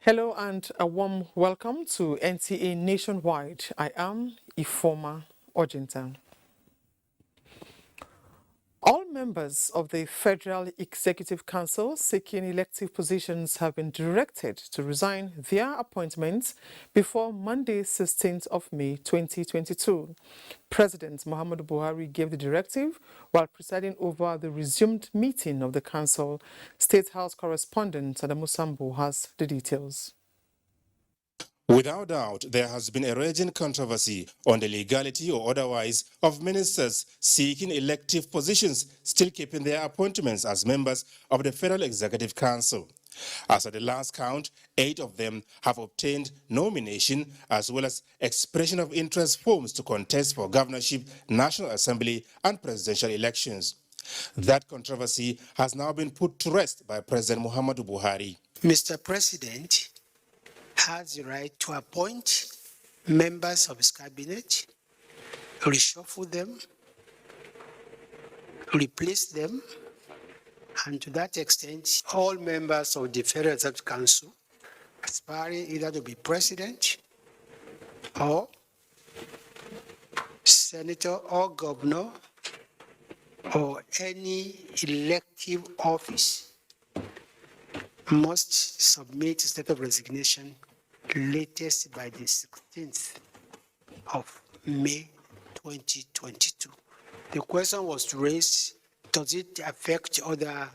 Hello and a warm welcome to NTA Nationwide. I am Ifoma Ojinta. All members of the Federal Executive Council seeking elective positions have been directed to resign their appointments before Monday, 16th of May 2022. President Muhammadu Buhari gave the directive while presiding over the resumed meeting of the council. State House correspondent Adamu Sambu has the details. Without doubt, there has been a raging controversy on the legality or otherwise of ministers seeking elective positions still keeping their appointments as members of the Federal Executive Council. As at the last count, 8 of them have obtained nomination as well as expression of interest forms to contest for governorship, National Assembly and presidential elections. That controversy has now been put to rest by President Muhammadu Buhari. Mr. President has the right to appoint members of his cabinet, reshuffle them, replace them, and to that extent, all members of the Federal Executive Council aspiring either to be president or senator or governor or any elective office must submit a letter of resignation latest by the 16th of May 2022. The question was raised, does it affect other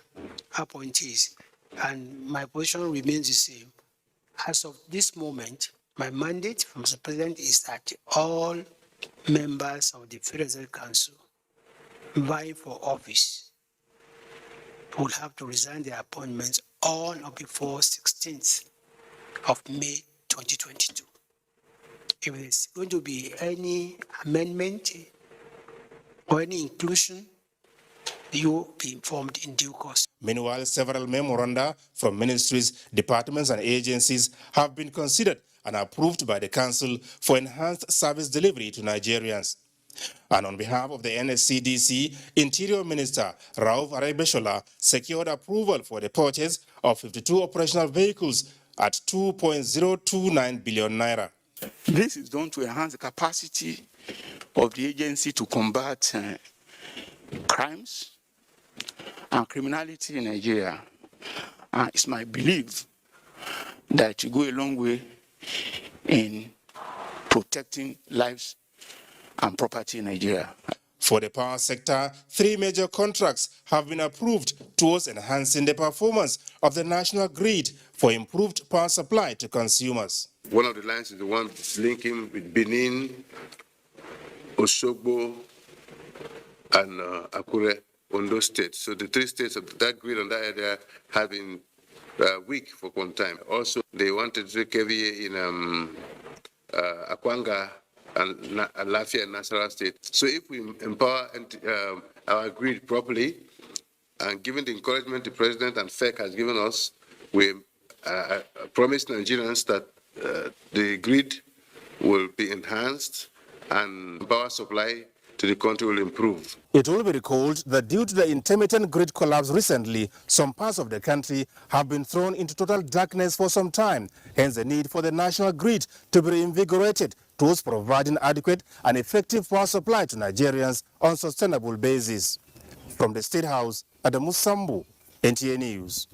appointees? And my position remains the same. As of this moment, my mandate from the President is that all members of the Federal Executive Council vying for office will have to resign their appointments on or before 16th of May 2022. If there's going to be any amendment or any inclusion, you will be informed in due course. Meanwhile, several memoranda from ministries, departments and agencies have been considered and approved by the Council for enhanced service delivery to Nigerians. And on behalf of the NSCDC, Interior Minister Rauf Arebeshola secured approval for the purchase of 52 operational vehicles at 2.029 billion naira. This is done to enhance the capacity of the agency to combat crimes and criminality in Nigeria. It's my belief that it will go a long way in protecting lives and property in Nigeria. For the power sector, 3 major contracts have been approved towards enhancing the performance of the national grid for improved power supply to consumers. One of the lines is the one linking with Benin, Osogbo, and Akure, Ondo State. So the 3 states of that grid on that area have been weak for some time. Also, they wanted to KVA in Akwanga and Lafia and Nasarawa State. So if we empower our grid properly, and given the encouragement the President and FEC has given us, we promise Nigerians that the grid will be enhanced and power supply to the country will improve. It will be recalled that due to the intermittent grid collapse recently, some parts of the country have been thrown into total darkness for some time, hence the need for the national grid to be reinvigorated towards providing adequate and effective power supply to Nigerians on a sustainable basis. From the State House, Adamu Sambu, NTA News.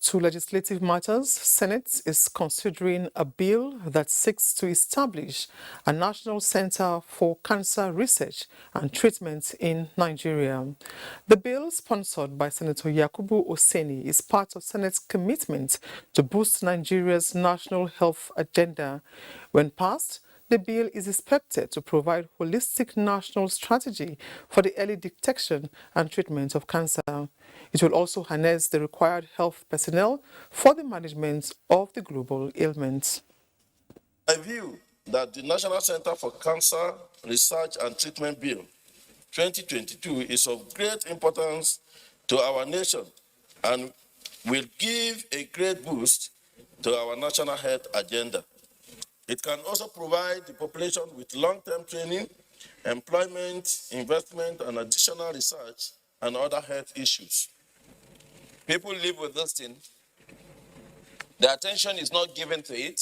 To legislative matters, Senate is considering a bill that seeks to establish a national center for cancer research and treatment in Nigeria. The bill, sponsored by Senator Yakubu Oseni, is part of Senate's commitment to boost Nigeria's national health agenda. When passed, the bill is expected to provide holistic national strategy for the early detection and treatment of cancer. It will also harness the required health personnel for the management of the global ailments. I view that the National Center for Cancer Research and Treatment Bill 2022 is of great importance to our nation and will give a great boost to our national health agenda. It can also provide the population with long-term training, employment, investment, and additional research and other health issues. People live with this thing. The attention is not given to it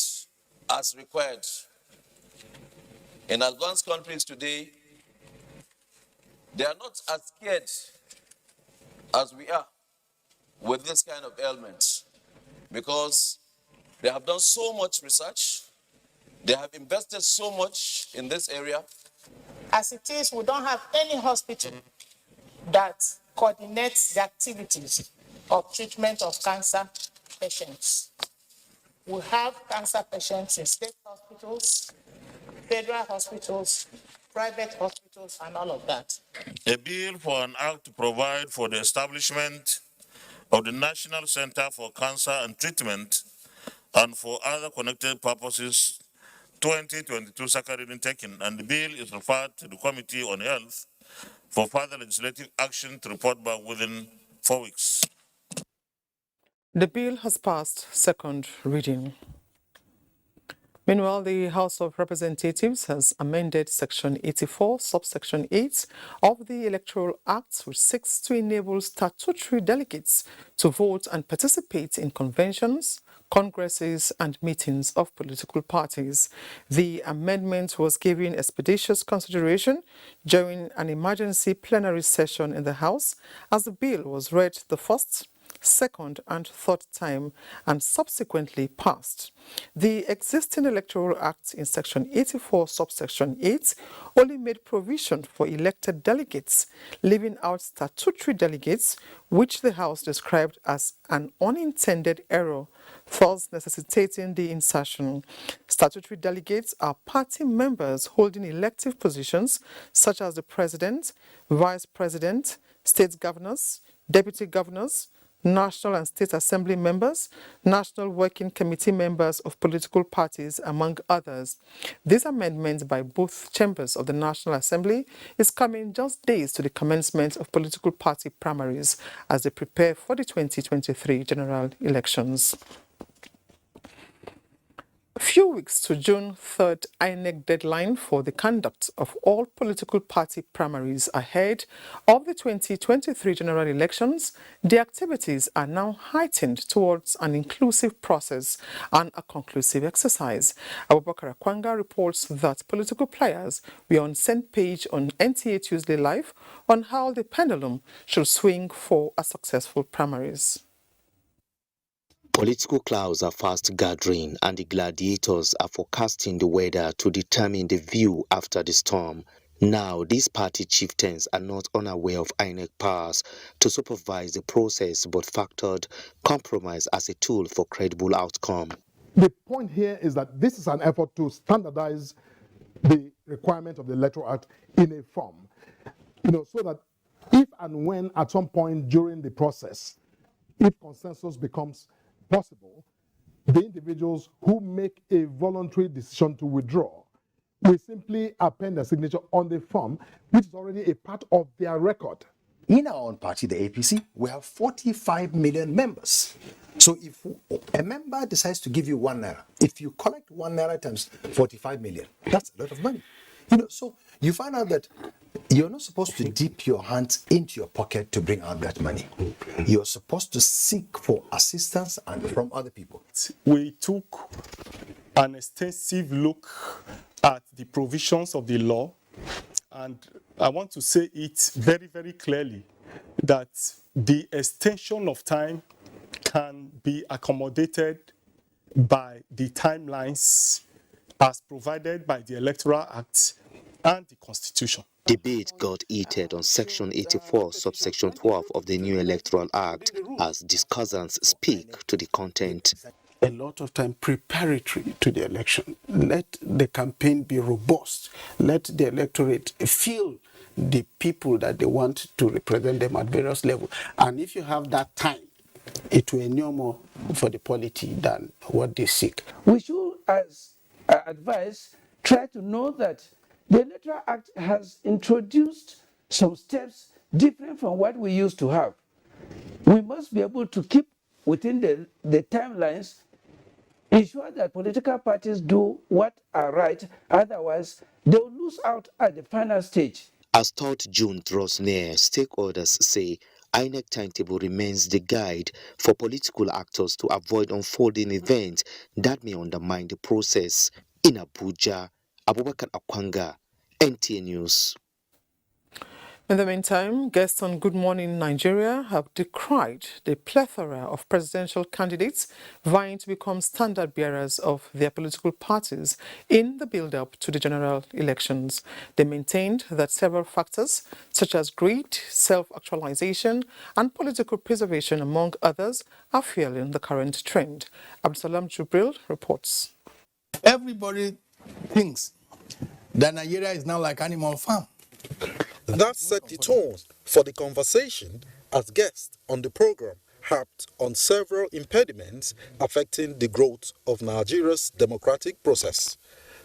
as required. In advanced countries today, they are not as scared as we are with this kind of ailments because they have done so much research. They have invested so much in this area. As it is, we don't have any hospital that coordinates the activities of treatment of cancer patients. We have cancer patients in state hospitals, federal hospitals, private hospitals, and all of that. A bill for an act to provide for the establishment of the National Center for Cancer and Treatment and for other connected purposes 2022 second reading taken, and the bill is referred to the Committee on Health for further legislative action to report back within 4 weeks. The bill has passed second reading. Meanwhile, the House of Representatives has amended Section 84, subsection 8 of the Electoral Act, which seeks to enable statutory delegates to vote and participate in conventions, congresses and meetings of political parties. The amendment was given expeditious consideration during an emergency plenary session in the House as the bill was read the first, second and third time and subsequently passed. The existing Electoral Act in Section 84, subsection 8 only made provision for elected delegates, leaving out statutory delegates, which the House described as an unintended error, thus necessitating the insertion. Statutory delegates are party members holding elective positions such as the President, Vice President, State Governors, Deputy Governors, National and State Assembly members, National Working Committee members of political parties, among others. This amendment by both chambers of the National Assembly is coming just days to the commencement of political party primaries as they prepare for the 2023 general elections. A few weeks to June 3rd INEC deadline for the conduct of all political party primaries ahead of the 2023 general elections, the activities are now heightened towards an inclusive process and a conclusive exercise. Abubakar Akwanga reports that political players were on same page on NTA Tuesday Live on how the pendulum should swing for a successful primaries. Political clouds are fast gathering and the gladiators are forecasting the weather to determine the view after the storm. Now, these party chieftains are not unaware of INEC powers to supervise the process but factored compromise as a tool for credible outcome. The point here is that this is an effort to standardize the requirement of the Electoral Act in a form, so that if and when at some point during the process, if consensus becomes possible, the individuals who make a voluntary decision to withdraw will simply append a signature on the form, which is already a part of their record. In our own party, the APC, we have 45 million members. So if a member decides to give you 1 naira, if you collect 1 naira times 45 million, that's a lot of money. So you find out that you're not supposed to dip your hands into your pocket to bring out that money. You're supposed to seek for assistance and from other people. We took an extensive look at the provisions of the law, and I want to say it very, very clearly that the extension of time can be accommodated by the timelines as provided by the Electoral Act and the Constitution. Debate got heated on Section 84, subsection 12 of the new Electoral Act as discussants speak to the content. A lot of time preparatory to the election. Let the campaign be robust. Let the electorate feel the people that they want to represent them at various levels. And if you have that time, it will endure more for the polity than what they seek. We should, as advice, try to know that the Electoral Act has introduced some steps different from what we used to have. We must be able to keep within the timelines, ensure that political parties do what are right, otherwise they'll lose out at the final stage. As 3rd June draws near, stakeholders say INEC timetable remains the guide for political actors to avoid unfolding events that may undermine the process. In Abuja, Abubakar Akwanga, NTA News. In the meantime, guests on Good Morning Nigeria have decried the plethora of presidential candidates vying to become standard bearers of their political parties in the build-up to the general elections. They maintained that several factors, such as greed, self-actualization, and political preservation, among others, are fueling the current trend. Abdulsalam Jubril reports. Everybody thinks that Nigeria is now like Animal Farm. That set the tone for the conversation as guests on the program harped on several impediments affecting the growth of Nigeria's democratic process.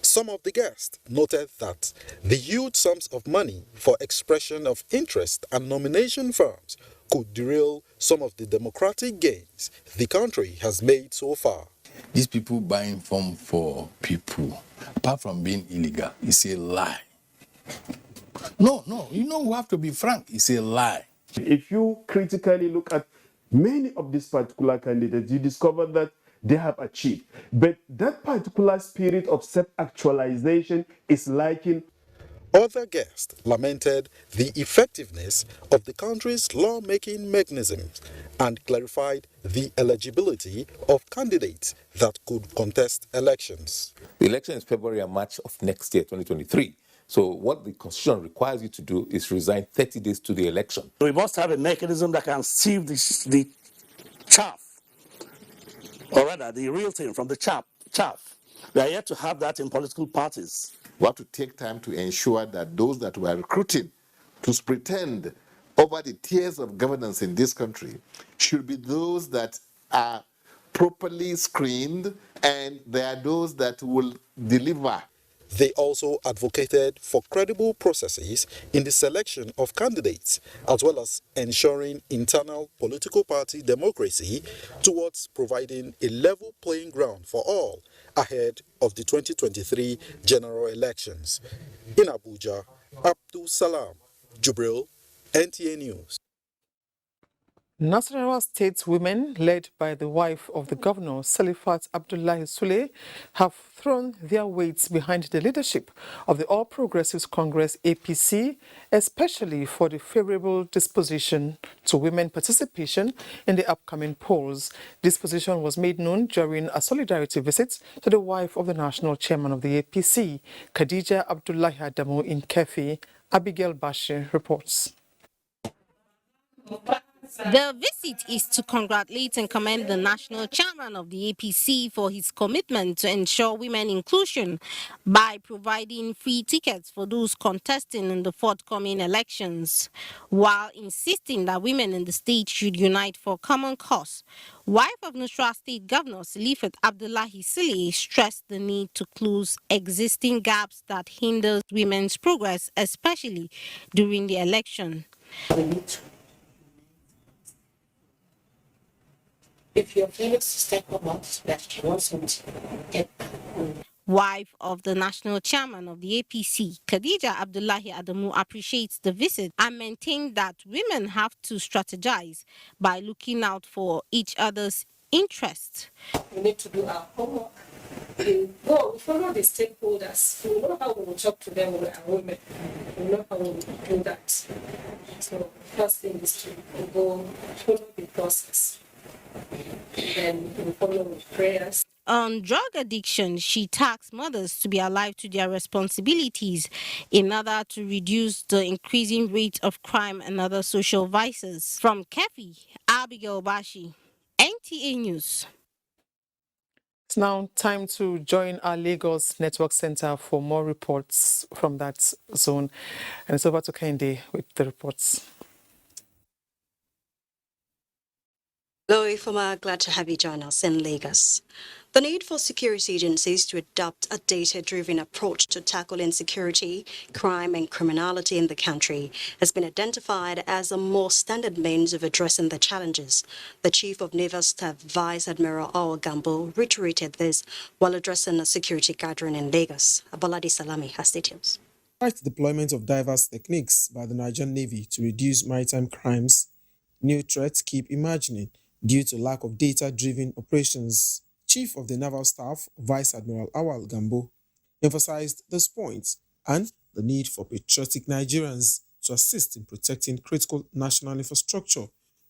Some of the guests noted that the huge sums of money for expression of interest and nomination firms could derail some of the democratic gains the country has made so far. These people buying form for people, apart from being illegal, is a lie. No, we have to be frank. It's a lie. If you critically look at many of these particular candidates, you discover that they have achieved. But that particular spirit of self-actualization is lacking. Other guests lamented the effectiveness of the country's lawmaking mechanisms and clarified the eligibility of candidates that could contest elections. The election is February and March of next year, 2023. So what the Constitution requires you to do is resign 30 days to the election. We must have a mechanism that can sieve the chaff, or rather the real thing from the chaff. We are yet to have that in political parties. We have to take time to ensure that those that we are recruiting to pretend over the tiers of governance in this country should be those that are properly screened, and they are those that will deliver. They also advocated for credible processes in the selection of candidates, as well as ensuring internal political party democracy towards providing a level playing ground for all ahead of the 2023 general elections. In Abuja, Abdul Salam Jubril, NTA News. Nasarawa State women, led by the wife of the governor, Salifat Abdullahi Sule, have thrown their weights behind the leadership of the All Progressives Congress APC, especially for the favorable disposition to women participation in the upcoming polls. This position was made known during a solidarity visit to the wife of the national chairman of the APC, Khadija Abdullahi Adamu in Kefi. Abigail Bashir reports. The visit is to congratulate and commend the national chairman of the APC for his commitment to ensure women inclusion by providing free tickets for those contesting in the forthcoming elections, while insisting that women in the state should unite for common cause. Wife of Nusra State Governor Salifat Abdullahi Sule stressed the need to close existing gaps that hinders women's progress, especially during the election. If your female sister come out that she wants something, get Wife of the national chairman of the APC, Khadija Abdullahi Adamu, appreciates the visit and maintained that women have to strategize by looking out for each other's interests. We need to do our homework. We follow the stakeholders. We know how we will talk to them with our women. We know how we will do that. So first thing is to go follow the process. Then we follow with prayers. On drug addiction, she tasked mothers to be alive to their responsibilities in order to reduce the increasing rate of crime and other social vices. From Kefi, Abigail Bashi, NTA News. It's now time to join our Lagos Network Center for more reports from that zone. And it's over to Kende with the reports. Hello, Ifoma. Glad to have you join us in Lagos. The need for security agencies to adopt a data-driven approach to tackle insecurity, crime, and criminality in the country has been identified as a more standard means of addressing the challenges. The Chief of Naval Staff, Vice Admiral Awa Gambo, reiterated this while addressing a security gathering in Lagos. Abolade Salami has details. Despite the deployment of diverse techniques by the Nigerian Navy to reduce maritime crimes, new threats keep emerging due to lack of data-driven operations. Chief of the Naval Staff, Vice Admiral Awal Gambo, emphasized this point and the need for patriotic Nigerians to assist in protecting critical national infrastructure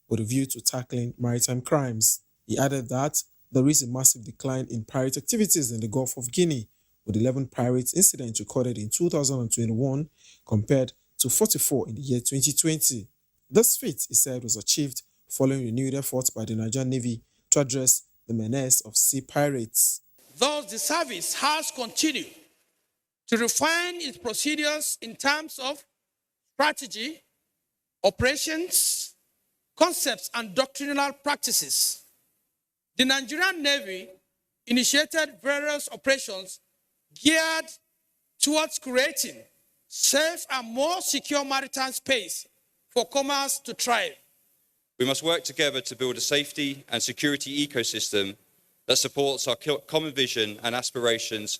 with a view to tackling maritime crimes. He added that there is a massive decline in pirate activities in the Gulf of Guinea, with 11 pirate incidents recorded in 2021 compared to 44 in the year 2020. This feat, he said, was achieved following renewed efforts by the Nigerian Navy to address the menace of sea pirates. Thus, the service has continued to refine its procedures in terms of strategy, operations, concepts, and doctrinal practices. The Nigerian Navy initiated various operations geared towards creating safe and more secure maritime space for commerce to thrive. We must work together to build a safety and security ecosystem that supports our common vision and aspirations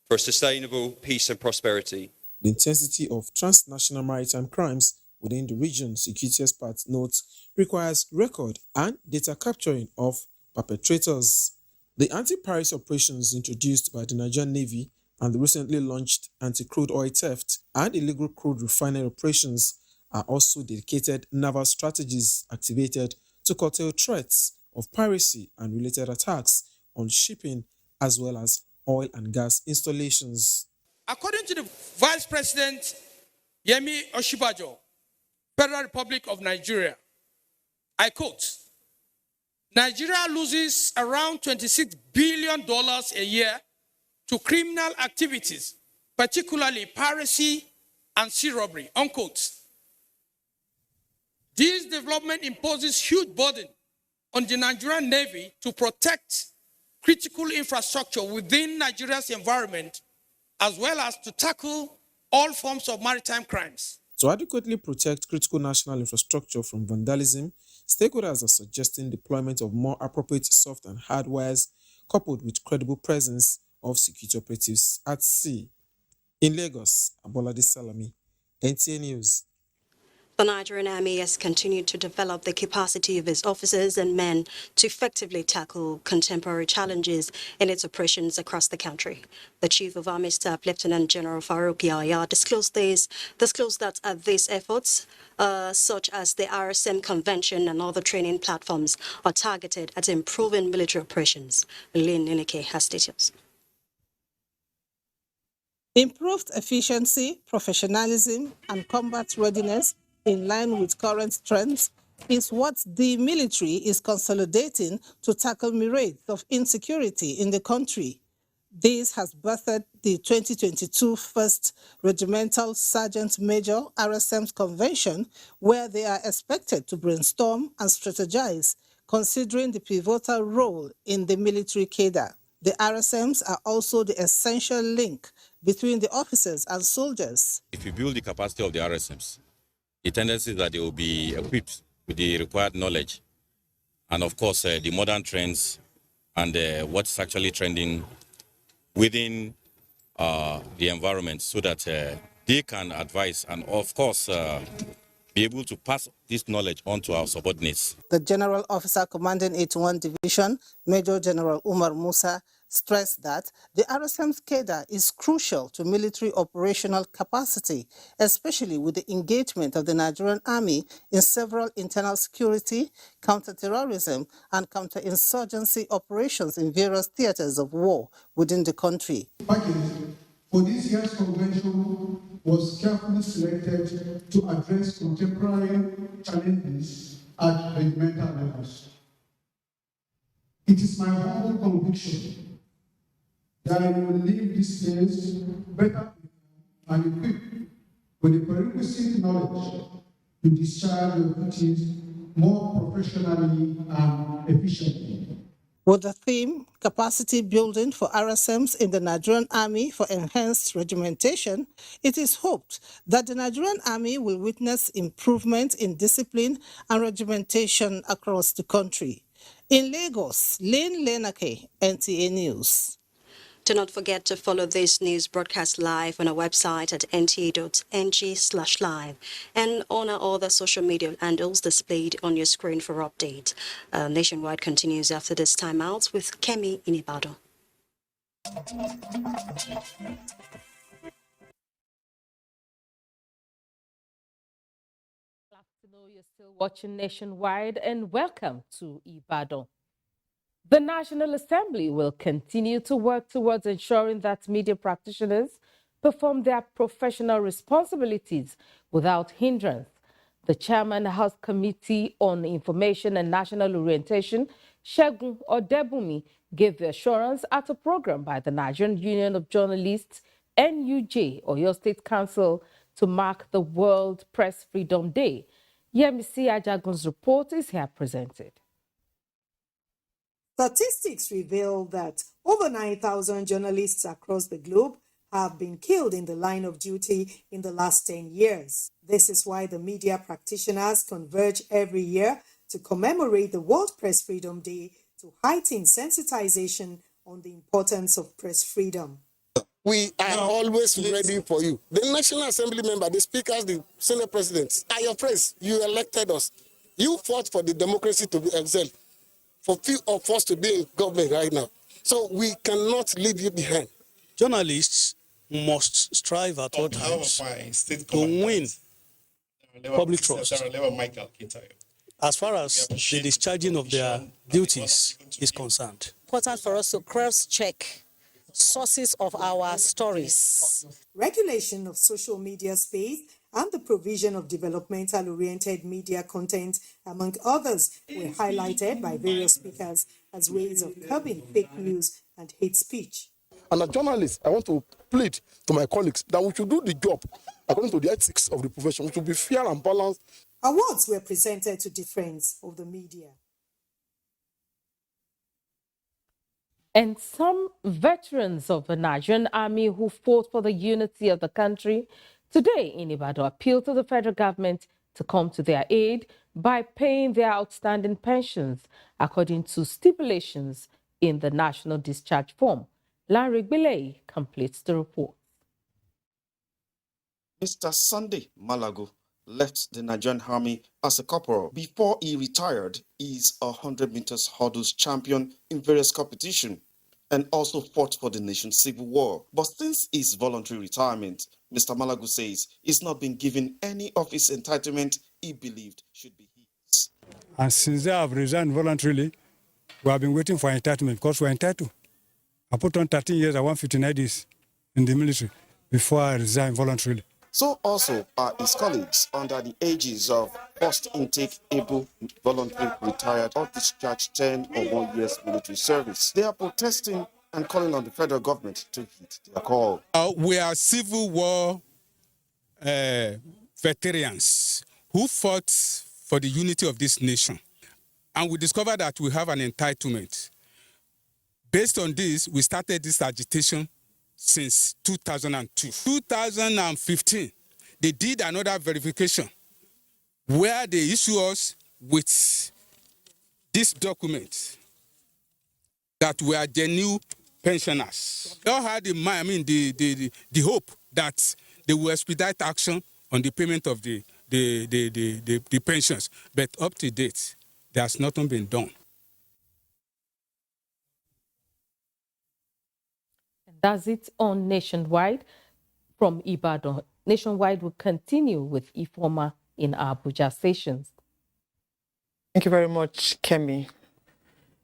for a sustainable peace and prosperity. The intensity of transnational maritime crimes within the region, security experts note, requires record and data capturing of perpetrators. The anti-piracy operations introduced by the Nigerian Navy and the recently launched anti-crude oil theft and illegal crude refinery operations are also dedicated naval strategies activated to curtail threats of piracy and related attacks on shipping as well as oil and gas installations. According to the Vice President Yemi Oshibajo, Federal Republic of Nigeria, I quote, Nigeria loses around $26 billion a year to criminal activities, particularly piracy and sea robbery, unquote. This development imposes huge burden on the Nigerian Navy to protect critical infrastructure within Nigeria's environment, as well as to tackle all forms of maritime crimes. To adequately protect critical national infrastructure from vandalism, stakeholders are suggesting deployment of more appropriate soft and hardwires coupled with credible presence of security operatives at sea. In Lagos, Abolade Salami, NTA News. The Nigerian Army has continued to develop the capacity of its officers and men to effectively tackle contemporary challenges in its operations across the country. The Chief of Army Staff, Lieutenant General Farouk Yahya, disclosed that these efforts, such as the RSM Convention and other training platforms, are targeted at improving military operations. Lynn Ninike has details. Improved efficiency, professionalism, and combat readiness in line with current trends is what the military is consolidating to tackle myriads of insecurity in the country. This has birthed the 2022 First Regimental Sergeant Major RSM's Convention, where they are expected to brainstorm and strategize, considering the pivotal role in the military cadre. The RSMs are also the essential link between the officers and soldiers. If you build the capacity of the RSMs, the tendency is that they will be equipped with the required knowledge and, of course, the modern trends and what's actually trending within the environment so that they can advise and, of course, be be able to pass this knowledge on to our subordinates. The General Officer commanding 81 Division, Major General Umar Musa, stressed that the RSM's cadre is crucial to military operational capacity, especially with the engagement of the Nigerian Army in several internal security, counter-terrorism, and counter-insurgency operations in various theaters of war within the country. For this year's convention was carefully selected to address contemporary challenges at regimental levels. It is my humble conviction that I will leave this place better and equipped with the prerequisite knowledge to discharge your duties more professionally and efficiently. With the theme, Capacity Building for RSMs in the Nigerian Army for Enhanced Regimentation, it is hoped that the Nigerian Army will witness improvement in discipline and regimentation across the country. In Lagos, Lane Lenake, NTA News. Do not forget to follow this news broadcast live on our website at nta.ng/live and on our other social media handles displayed on your screen for update. Nationwide continues after this timeout with Kemi in Ibadan. Glad to know you're still watching Nationwide, and welcome to Ibadan. The National Assembly will continue to work towards ensuring that media practitioners perform their professional responsibilities without hindrance. The chairman of the House Committee on Information and National Orientation, Segun Odebumi, gave the assurance at a program by the Nigerian Union of Journalists, NUJ, Oyo State Council, to mark the World Press Freedom Day. Yemisi Ajagun's report is here presented. Statistics reveal that over 9,000 journalists across the globe have been killed in the line of duty in the last 10 years. This is why the media practitioners converge every year to commemorate the World Press Freedom Day to heighten sensitization on the importance of press freedom. We are always ready for you. The National Assembly member, the speakers, the Senate presidents are your friends. You elected us. You fought for the democracy to be excelled. For few of us to be in government right now. So we cannot leave you behind. Journalists must strive at all times to win public trust as far as the discharging of their duties is concerned. Important for us to cross-check sources of our stories. Regulation of social media space and the provision of developmental-oriented media content, among others, were highlighted by various speakers as ways of curbing fake news and hate speech. And as journalists, I want to plead to my colleagues that we should do the job according to the ethics of the profession. We should be fair and balanced. Awards were presented to difference of the media. And some veterans of the Nigerian Army who fought for the unity of the country today in Ibadan appealed to the federal government to come to their aid by paying their outstanding pensions according to stipulations in the National Discharge Form. Larry Bilei completes the report. Mr. Sunday Malago left the Nigerian Army as a corporal. Before he retired, he is a 100 meters hurdles champion in various competitions and also fought for the nation's civil war. But since his voluntary retirement, Mr. Malago says he's not been given any of his entitlement he believed should be his. And since I have resigned voluntarily, we have been waiting for entitlement because we're entitled. I put on 13 years at 159 days in the military before I resigned voluntarily. So also are his colleagues under the ages of first intake able, voluntary retired or discharged 10 or 1 year's military service. They are protesting and calling on the federal government to heed their call. We are civil war veterans who fought for the unity of this nation. And we discovered that we have an entitlement. Based on this, we started this agitation since 2002. 2015, they did another verification where they issue us with this document that we are the new pensioners. They all had in mind, the hope that they will expedite action on the payment of the the pensions. But up to date, there's nothing been done. Does it on Nationwide from Ibadan. Nationwide will continue with Ifoma in Abuja sessions. Thank you very much, Kemi.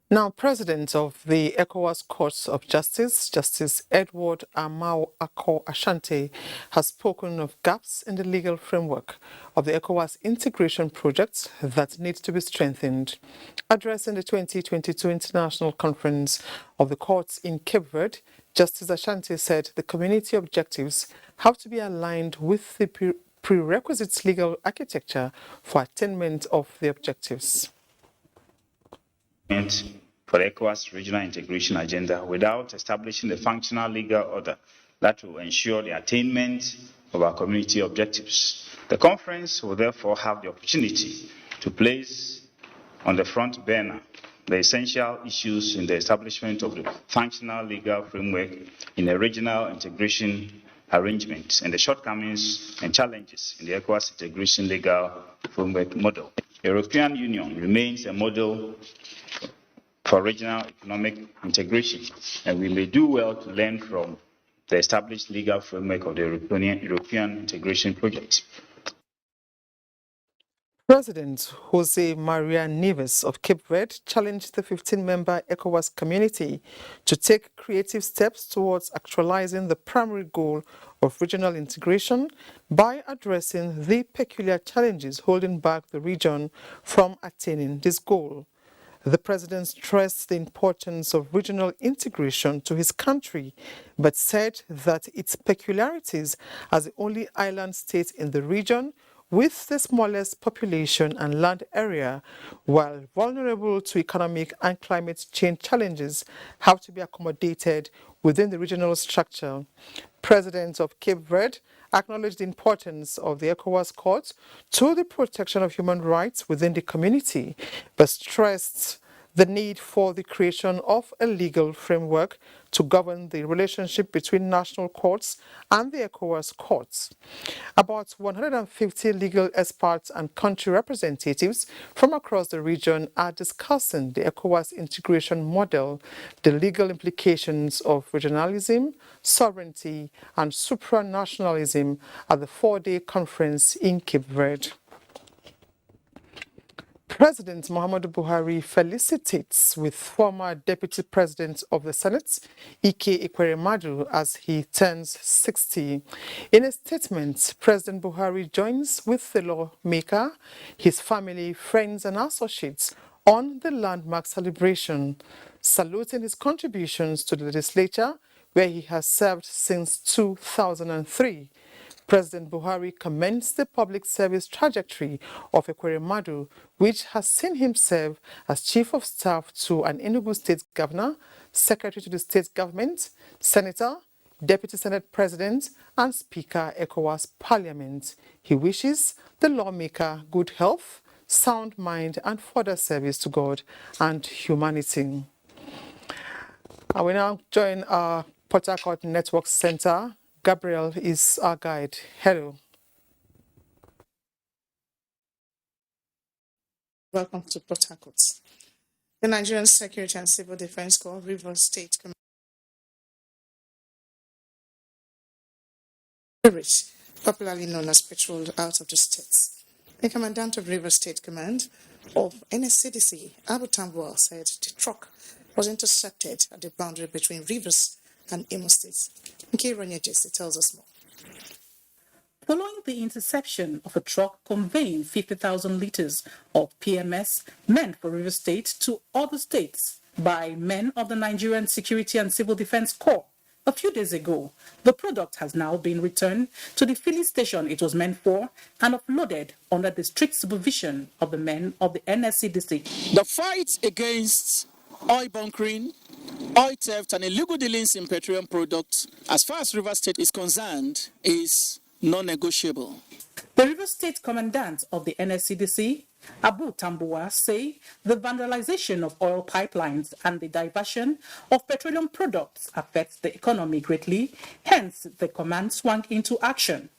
Now, President of the ECOWAS Court of Justice, Justice Edward Amao Ako Ashanti, has spoken of gaps in the legal framework of the ECOWAS integration project that needs to be strengthened. Addressing the 2022 International Conference of the Courts in Cape Verde, Justice Ashanti said the community objectives have to be aligned with the prerequisite legal architecture for attainment of the objectives. For the ECOWAS regional integration agenda without establishing a functional legal order that will ensure the attainment of our community objectives. The conference will therefore have the opportunity to place on the front burner the essential issues in the establishment of the functional legal framework in a regional integration arrangement and the shortcomings and challenges in the ECOWAS integration legal framework model. The European Union remains a model for regional economic integration, and we may do well to learn from the established legal framework of the European integration project. President Jose Maria Neves of Cape Verde challenged the 15-member ECOWAS community to take creative steps towards actualizing the primary goal of regional integration by addressing the peculiar challenges holding back the region from attaining this goal. The president stressed the importance of regional integration to his country, but said that its peculiarities as the only island state in the region with the smallest population and land area, while vulnerable to economic and climate change challenges, have to be accommodated within the regional structure. President of Cape Verde acknowledged the importance of the ECOWAS Court to the protection of human rights within the community, but stressed the need for the creation of a legal framework to govern the relationship between national courts and the ECOWAS courts. About 150 legal experts and country representatives from across the region are discussing the ECOWAS integration model, the legal implications of regionalism, sovereignty, and supranationalism at the four-day conference in Cape Verde. President Muhammadu Buhari felicitates with former Deputy President of the Senate, Ike Ekweremadu, as he turns 60. In a statement, President Buhari joins with the lawmaker, his family, friends and associates on the landmark celebration, saluting his contributions to the legislature, where he has served since 2003. President Buhari commends the public service trajectory of Ekweremadu, which has seen him serve as Chief of Staff to an Enugu State Governor, Secretary to the State Government, Senator, Deputy Senate President, and Speaker ECOWAS Parliament. He wishes the lawmaker good health, sound mind, and further service to God and humanity. I will now join our Port Harcourt Network Center. Gabriel is our guide. Hello. Welcome to Port Harcourt. The Nigerian Security and Civil Defense Corps, Rivers State Command, popularly known as Patrol out of the states. The Commandant of Rivers State Command of NSCDC, Abu Tambua, said the truck was intercepted at the boundary between Rivers and Imo States. Nkironya Jesse tells us more. Following the interception of a truck conveying 50,000 litres of PMS meant for Rivers State to other states by men of the Nigerian Security and Civil Defense Corps a few days ago, the product has now been returned to the filling station it was meant for and offloaded under the strict supervision of the men of the NSCDC. The fight against oil bunkering, oil theft and illegal dealings in petroleum products, as far as Rivers State is concerned, is non-negotiable. The Rivers State Commandant of the NSCDC, Abu Tambua, say the vandalization of oil pipelines and the diversion of petroleum products affects the economy greatly, hence the command swung into action.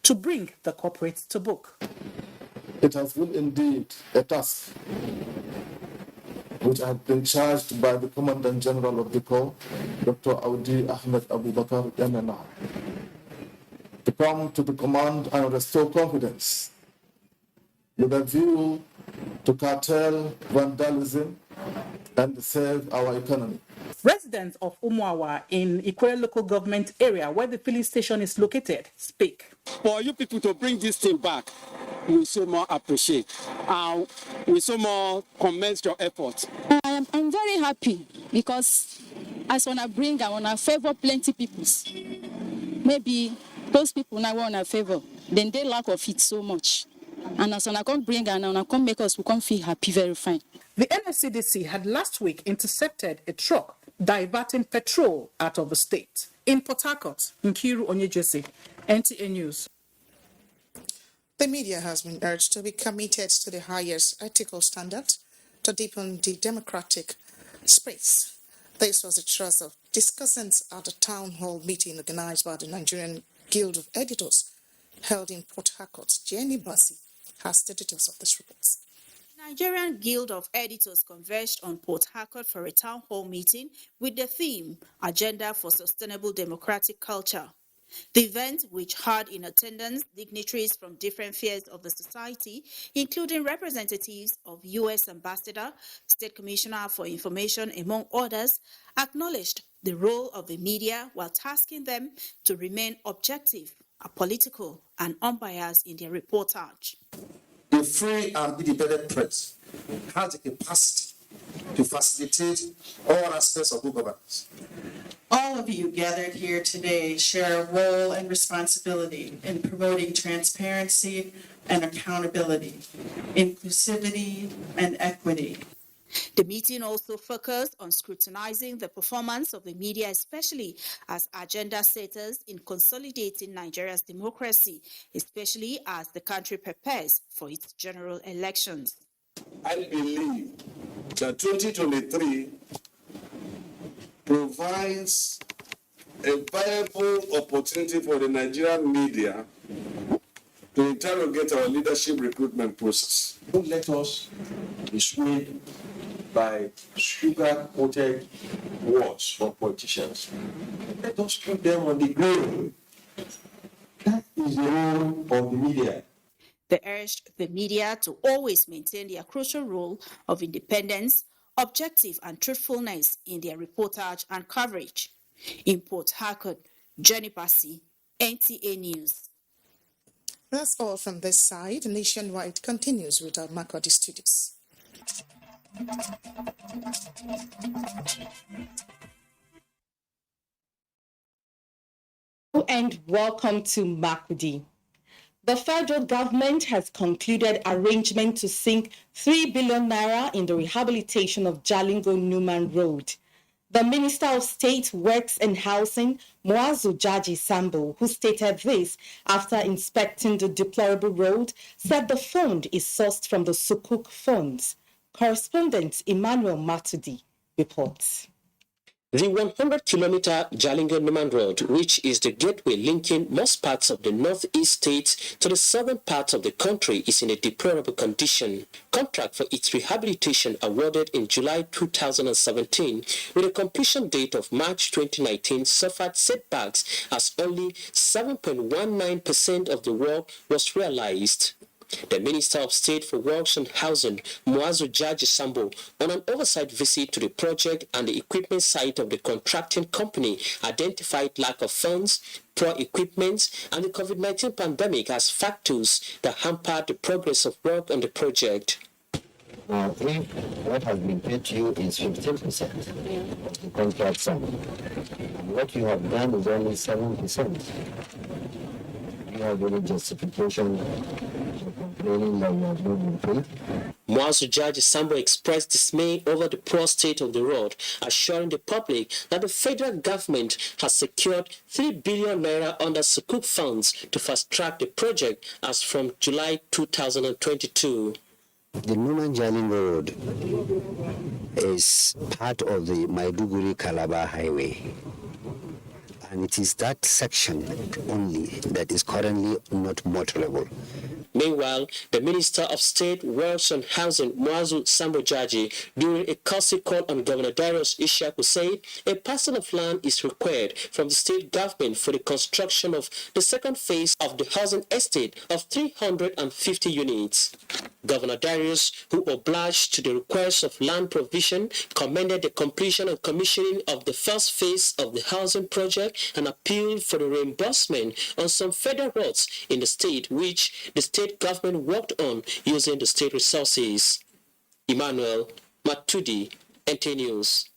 to bring the corporate to book. It has been indeed a task which I have been charged by the Commandant General of the Corps, Dr. Audi Ahmed Abubakar MNR, to come to the command and restore confidence with a view to curtail vandalism and save our economy. Residents of Umuawa in Electoral local government area where the filling station is located speak. For you people to bring this thing back, we so more appreciate. We so more commend your efforts. I'm very happy because as when I bring, I want to favor plenty people. Maybe those people now want to favor, then they lack of it so much. And as when I come bring and I come make us, we come feel happy, very fine. The NSCDC had last week intercepted a truck diverting petrol out of the state. In Port Harcourt, Nkiru Onyejesi, NTA News. The media has been urged to be committed to the highest ethical standards to deepen the democratic space. This was the thrust of discussants at a town hall meeting organized by the Nigerian Guild of Editors held in Port Harcourt. Jenny Bassi has the details of this report. Nigerian Guild of Editors converged on Port Harcourt for a town hall meeting with the theme Agenda for Sustainable Democratic Culture. The event, which had in attendance dignitaries from different spheres of the society, including representatives of U.S. Ambassador, State Commissioner for Information, among others, acknowledged the role of the media while tasking them to remain objective, apolitical, and unbiased in their reportage. The free and independent press has the capacity to facilitate all aspects of good governance. All of you gathered here today share a role and responsibility in promoting transparency and accountability, inclusivity and equity. The meeting also focused on scrutinizing the performance of the media, especially as agenda setters in consolidating Nigeria's democracy, especially as the country prepares for its general elections. I believe that 2023 provides a viable opportunity for the Nigerian media to interrogate our leadership recruitment process. Don't let us be swayed by sugar-coated words from politicians. Let us keep them on the ground. That is the role of the media. They urged the media to always maintain their crucial role of independence, objective and truthfulness in their reportage and coverage. In Port Harcourt, Jenny Bassi, NTA News. That's all from this side. Nationwide continues with our Makurdi studios. And welcome to Makurdi. The federal government has concluded arrangement to sink 3 billion naira in the rehabilitation of Jalingo-Newman Road. The Minister of State, Works and Housing, Muazu Jaji Sambo, who stated this after inspecting the deplorable road, said the fund is sourced from the Sukuk funds. Correspondent Emmanuel Matudi reports. The 100-kilometer Jalingo-Newman Road, which is the gateway linking most parts of the northeast states to the southern part of the country, is in a deplorable condition. Contract for its rehabilitation awarded in July 2017 with a completion date of March 2019 suffered setbacks as only 7.19% of the work was realized. The Minister of State for Works and Housing, Muazu Jaji Sambo, on an oversight visit to the project and the equipment site of the contracting company, identified lack of funds, poor equipment, and the COVID-19 pandemic as factors that hampered the progress of work on the project. If what has been paid to you is 15% of the contract sum, and what you have done is only 7%, you have any justification for complaining that you have not been paid? Muazu Jaji Sambo expressed dismay over the poor state of the road, assuring the public that the federal government has secured 3 billion naira under Sukuk funds to fast-track the project as from July 2022. The Numan Jalingo Road is part of the Maiduguri-Calabar Highway. And it is that section only that is currently not motorable. Meanwhile, the Minister of State, Works and Housing, Muazu Sambojaji, during a courtesy call on Governor Darius Ishaku, said a parcel of land is required from the state government for the construction of the second phase of the housing estate of 350 units. Governor Darius, who obliged to the request of land provision, commended the completion and commissioning of the first phase of the housing project and appealed for the reimbursement on some federal roads in the state, which the state government worked on using the state resources. Emmanuel Matudi, NTA News.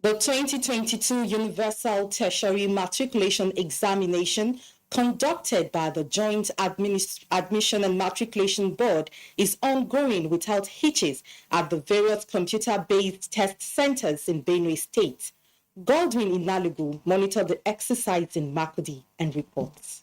The 2022 Universal Tertiary Matriculation Examination conducted by the Joint Admission and Matriculation Board is ongoing without hitches at the various computer-based test centers in Benue State. Godwin Inalugu monitored the exercise in Makurdi and reports.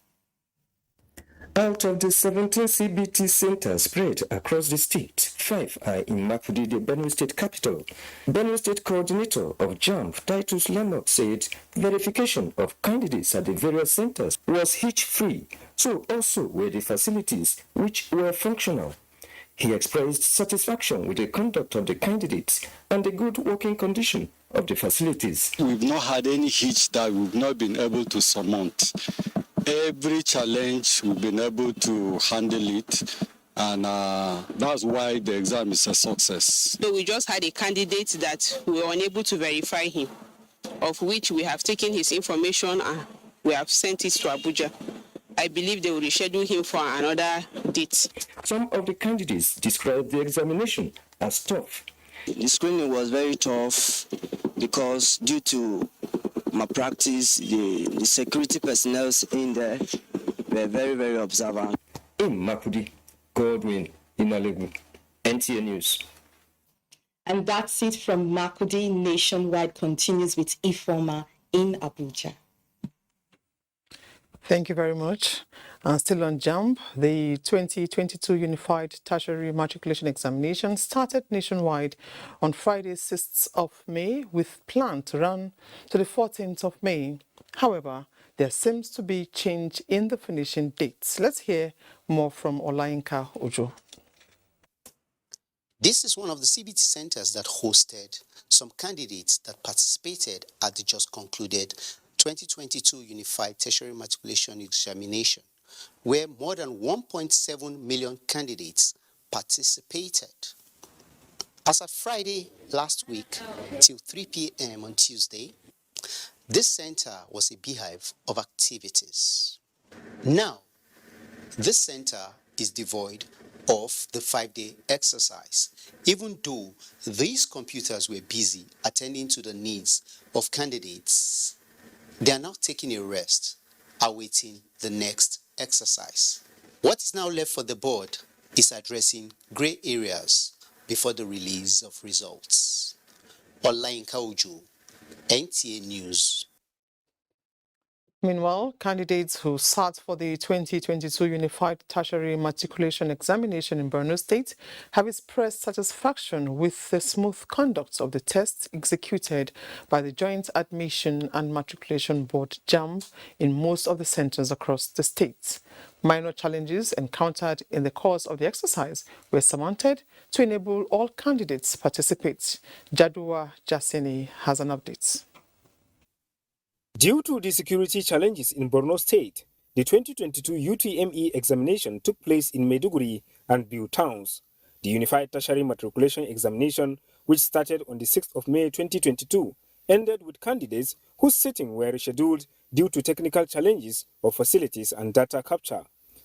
Out of the 17 CBT centers spread across the state, 5 are in Makurdi, the Benue State capital. Benue State Coordinator of JAMB, Titus Lamont, said verification of candidates at the various centers was hitch-free, so also were the facilities, which were functional. He expressed satisfaction with the conduct of the candidates and the good working condition of the facilities. We've not had any hitch that we've not been able to surmount. Every challenge we've been able to handle it, and that's why the exam is a success. So we just had a candidate that we were unable to verify him, of which we have taken his information and we have sent it to Abuja. I believe they will reschedule him for another date. Some of the candidates described the examination as tough. The screening was very tough because due to my practice, the security personnel in there were very, very observant. In Makurdi, Godwin Inalugu, NTA News. And that's it from Makurdi. Nationwide continues with Ifoma in Abuja. Thank you very much. Still on JAMB, the 2022 Unified Tertiary Matriculation Examination started nationwide on Friday, 6th of May, with plan to run to the 14th of May. However, there seems to be change in the finishing dates. Let's hear more from Olayinka Ojo. This is one of the CBT centers that hosted some candidates that participated at the just concluded 2022 Unified Tertiary Matriculation Examination, where more than 1.7 million candidates participated. As of Friday last week till 3 p.m. on Tuesday, this center was a beehive of activities. Now, this center is devoid of the 5-day exercise, even though these computers were busy attending to the needs of candidates. They are now taking a rest, awaiting the next exercise. What is now left for the board is addressing grey areas before the release of results. Olayinka Ojo, NTA News. Meanwhile, candidates who sat for the 2022 Unified Tertiary Matriculation Examination in Borno State have expressed satisfaction with the smooth conduct of the tests executed by the Joint Admission and Matriculation Board JAMB in most of the centers across the state. Minor challenges encountered in the course of the exercise were surmounted to enable all candidates to participate. Jadua Jasini has an update. Due to the security challenges in Borno State, the 2022 UTME examination took place in Maiduguri and Biu towns. The Unified Tertiary Matriculation Examination, which started on the 6th of May 2022, ended with candidates whose sitting were rescheduled due to technical challenges of facilities and data capture.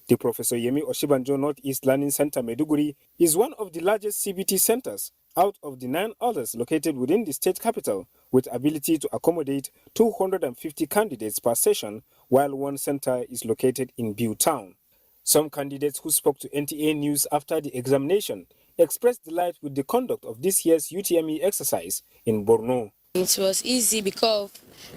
The Professor Yemi Oshibanjo Northeast Learning Center Maiduguri is one of the largest CBT centers out of the 9 others located within the state capital, with ability to accommodate 250 candidates per session, while one center is located in Biu town. Some candidates who spoke to NTA News after the examination expressed delight with the conduct of this year's UTME exercise in Borno. It was easy because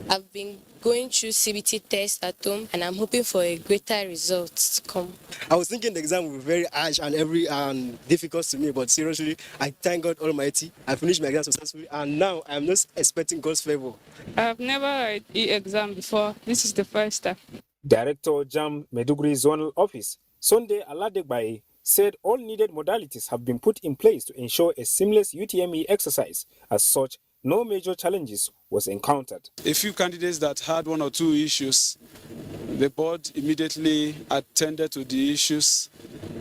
I've been going through CBT tests at home, and I'm hoping for a greater result to come. I was thinking the exam would be very harsh and difficult to me, but seriously, I thank God Almighty. I finished my exam successfully, and now I'm not expecting God's favor. I've never had e-exam before. This is the first time. Director JAM Maiduguri Zonal Office, Sunday Aladegbaye, said all needed modalities have been put in place to ensure a seamless UTME exercise. As such, no major challenges was encountered. A few candidates that had one or two issues, the board immediately attended to the issues,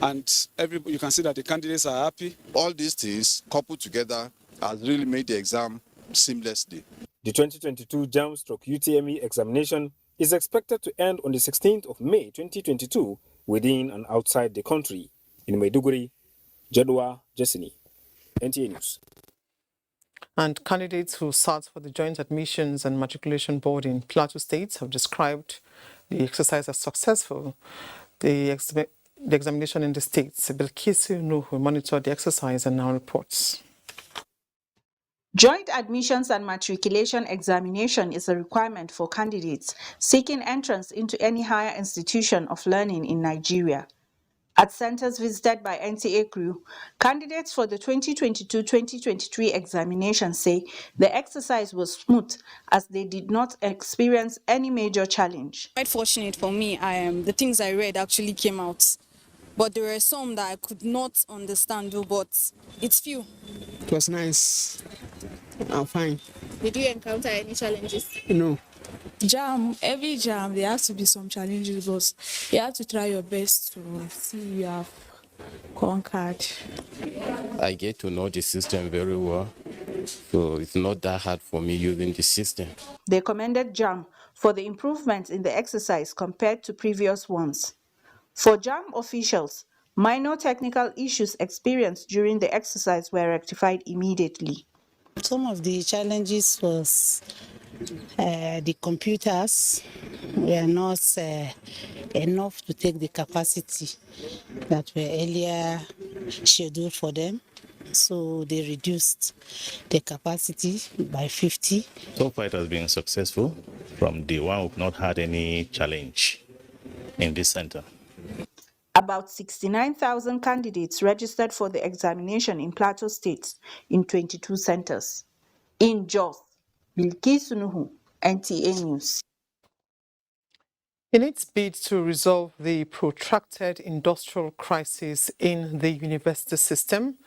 and you can see that the candidates are happy. All these things coupled together has really made the exam seamlessly. The 2022 JAM/UTME examination is expected to end on the 16th of May 2022 within and outside the country. In Maiduguri, Jadwa Jessini, NTA News. And candidates who sat for the Joint Admissions and Matriculation Board in Plateau State have described the exercise as successful. The examination in the states, Bilkisu Nuhu monitored the exercise and now reports. Joint admissions and matriculation examination is a requirement for candidates seeking entrance into any higher institution of learning in Nigeria. At centers visited by NTA crew, candidates for the 2022-2023 examination say the exercise was smooth as they did not experience any major challenge. Quite fortunate for me, the things I read actually came out. But there were some that I could not understand, but it's few. It was nice. I'm fine. Did you encounter any challenges? No. Every jam, there has to be some challenges, but you have to try your best to see you have conquered. I get to know the system very well, so it's not that hard for me using the system. They commended JAM for the improvements in the exercise compared to previous ones. For JAM officials, minor technical issues experienced during the exercise were rectified immediately. Some of the challenges was the computers were not enough to take the capacity that were earlier scheduled for them. So they reduced the capacity by 50. So far it has been successful. From day one, we've not had any challenge in this center. About 69,000 candidates registered for the examination in Plateau State in 22 centers. In Jos, Bilkisu Nuhu, NTA News. In its bid to resolve the protracted industrial crisis in the university system,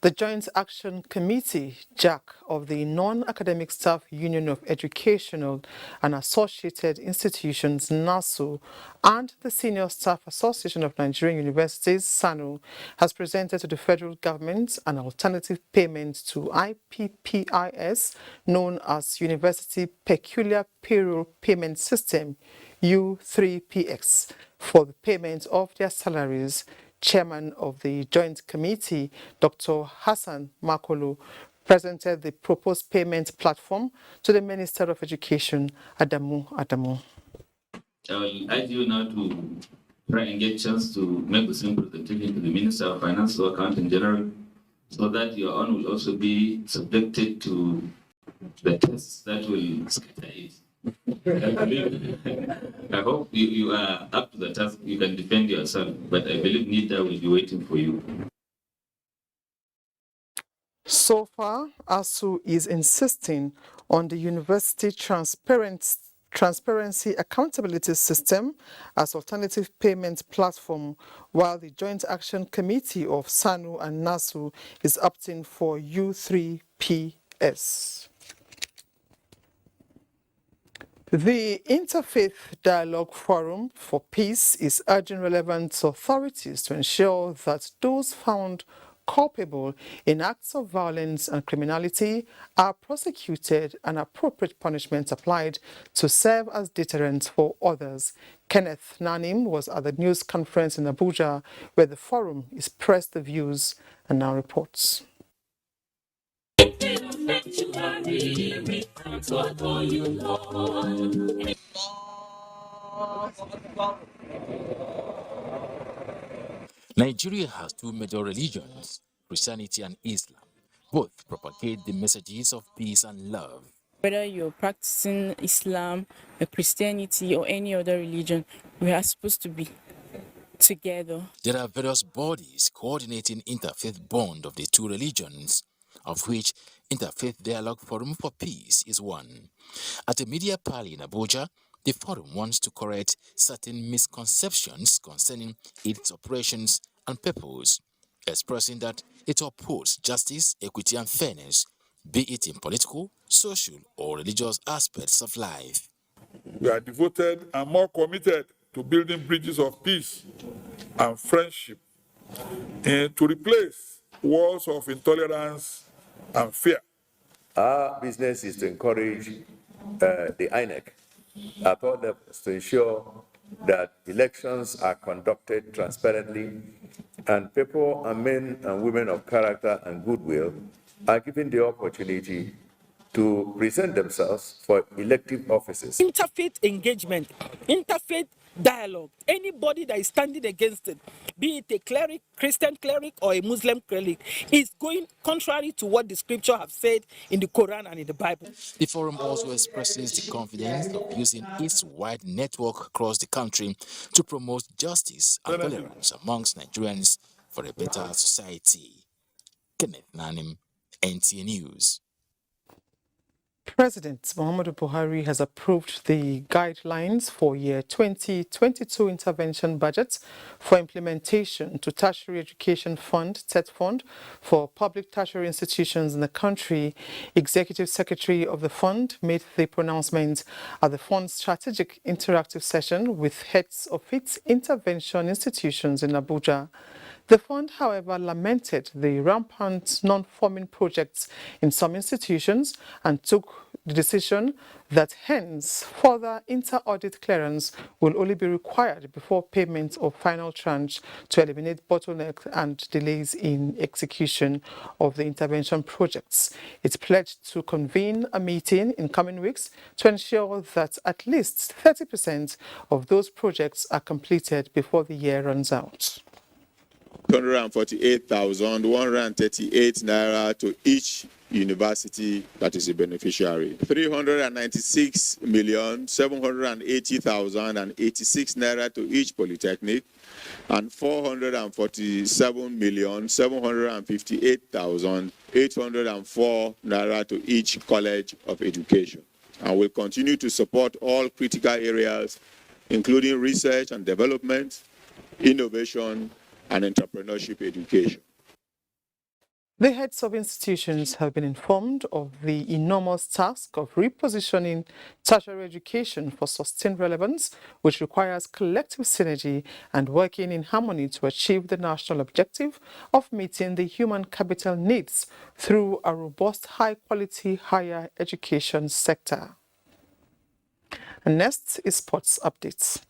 the Joint Action Committee, JAC, of the Non-Academic Staff Union of Educational and Associated Institutions, NASU, and the Senior Staff Association of Nigerian Universities, SANU, has presented to the federal government an alternative payment to IPPIS, known as University Peculiar Payroll Payment System, U3PX, for the payment of their salaries. Chairman of the Joint Committee, Dr. Hassan Makolo, presented the proposed payment platform to the Minister of Education, Adamu. I will urge you now to try and get a chance to make the same presentation to the Minister of Finance or Accounting General, so that your own will also be subjected to the tests that will scatter it. I hope you are up to the task. You can defend yourself, but I believe NITA will be waiting for you. So far, ASU is insisting on the University Transparency Accountability System as alternative payment platform, while the Joint Action Committee of SANU and NASU is opting for U3PS. The Interfaith Dialogue Forum for Peace is urging relevant authorities to ensure that those found culpable in acts of violence and criminality are prosecuted and appropriate punishments applied to serve as deterrents for others. Kenneth Nanim was at the news conference in Abuja, where the forum expressed the views and now reports. Nigeria has two major religions, Christianity and Islam. Both propagate the messages of peace and love. Whether you're practicing Islam, Christianity, or any other religion, we are supposed to be together. There are various bodies coordinating interfaith bond of the two religions, of which Interfaith Dialogue Forum for Peace is one. At a media party in Abuja, the forum wants to correct certain misconceptions concerning its operations and purpose, expressing that it upholds justice, equity and fairness, be it in political, social or religious aspects of life. We are devoted and more committed to building bridges of peace and friendship and to replace walls of intolerance and fear. Our business is to encourage the INEC at all levels to ensure that elections are conducted transparently and people and men and women of character and goodwill are given the opportunity to present themselves for elective offices. Interfaith engagement, interfaith dialogue, anybody that is standing against it, be it a cleric, Christian cleric or a Muslim cleric, is going contrary to what the scripture have said in the Quran and in the Bible. The forum also expresses the confidence of using its wide network across the country to promote justice and tolerance amongst Nigerians for a better society. Kenneth Nanim, NTA News. President Muhammadu Buhari has approved the guidelines for year 2022 intervention budget for implementation to Tertiary Education Fund, TET Fund, for public tertiary institutions in the country. Executive Secretary of the fund made the pronouncement at the fund's strategic interactive session with heads of its intervention institutions in Abuja. The fund, however, lamented the rampant non-forming projects in some institutions and took the decision that hence further inter-audit clearance will only be required before payment of final tranche to eliminate bottlenecks and delays in execution of the intervention projects. It pledged to convene a meeting in coming weeks to ensure that at least 30% of those projects are completed before the year runs out. 248,138 naira to each university that is a beneficiary. 396,780,086 naira to each polytechnic, and 447,758,804 naira to each college of education. And we'll continue to support all critical areas, including research and development, innovation, and entrepreneurship education. The heads of institutions have been informed of the enormous task of repositioning tertiary education for sustained relevance, which requires collective synergy and working in harmony to achieve the national objective of meeting the human capital needs through a robust, high-quality higher education sector. And next is sports updates.